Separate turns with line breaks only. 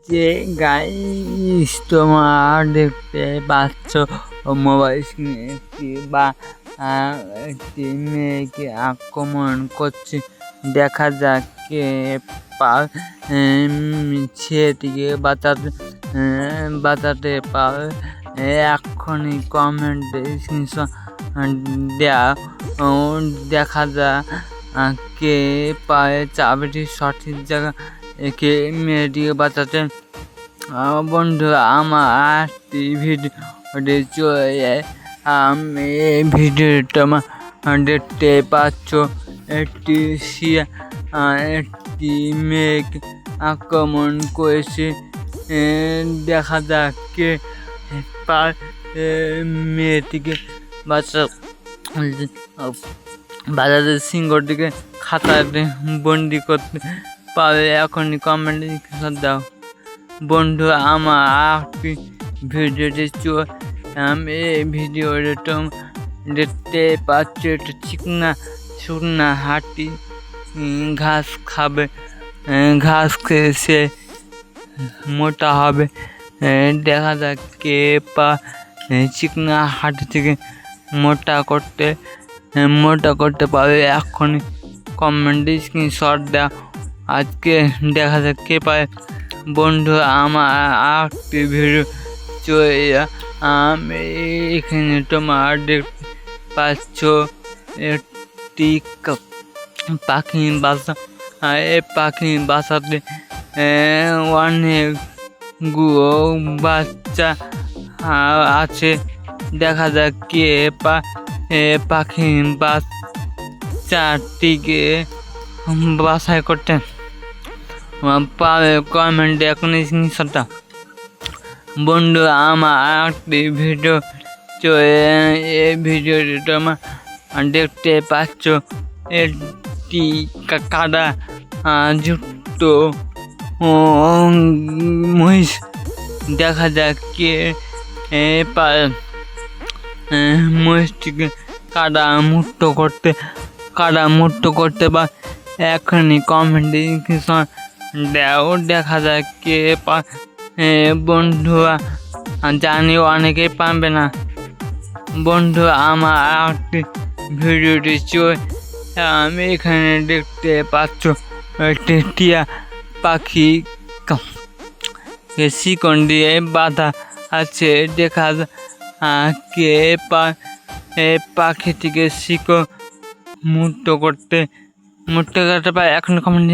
যে গাইস তোমরা দেখতে পাচ্ছ মোবাইল স্ক্রিনে একটি মেয়েকে আক্রমণ করছে। দেখা যাক কে ছেলেটিকে বাঁচাতে পারে। এক্ষুনি কমেন্টে স্ক্রিনশট দেওয়া দেখা যাক কে পায় চাবিটি সঠিক জায়গা কে মেয়েটিকে বাঁচাতে। বন্ধুরা আমার একটি ভিডিও আমি এই ভিডিওটা দেখতে পাচ্ছ একটি মেয়েকে আক্রমণ করেছে। দেখা যাক কে মেয়েটিকে বাজাতে সিংহটিকে খাতাতে বন্দি করতে পারে। এখনই কমেন্টে দাও। বন্ধু আমার একটি ভিডিও দেখছো আমি এই ভিডিওটা দেখতে পাচ্ছ একটা শুকনা হাতি ঘাস খাবে। ঘাস খেয়ে সে মোটা হবে। দেখা যাক কে চিকনা হাতি থেকে মোটা করতে পারে। এখনই কমেন্টে স্ক্রিনশট দেওয়া। আজকে দেখা যাক কে পায়। বন্ধু আমার একটি ভিডিও আমি এখানে তোমার দেখতে পাচ্ছ একটি পাখির বাসা। এই পাখির বাসাতে অনেকগুলো বাচ্চা আছে। দেখা যাক কে পাখির বাচ্চাটিকে বাসায় করতে পারে। কমেন্টে এখন স্ক্রিনশটটা। বন্ধু আমার একটি ভিডিও এই ভিডিওটি তোমরা দেখতে পাচ্ছ একটি কাদা যুক্ত মহিষ। দেখা যাক কে মহিষটিকে কাদা মুক্ত করতে পারে। এখনই কমেন্টে দেও। দেখা যাক কে বন্ধুরা জানিও অনেকেই পারবে না। বন্ধু আমার একটি ভিডিওটি আমি এখানে দেখতে পাচ্ছ একটি টিয়া পাখি শিকন দিয়ে বাঁধা আছে। দেখা কে পাখিটিকে শিকন মুক্ত করতে পারে। এখন কমেন্ট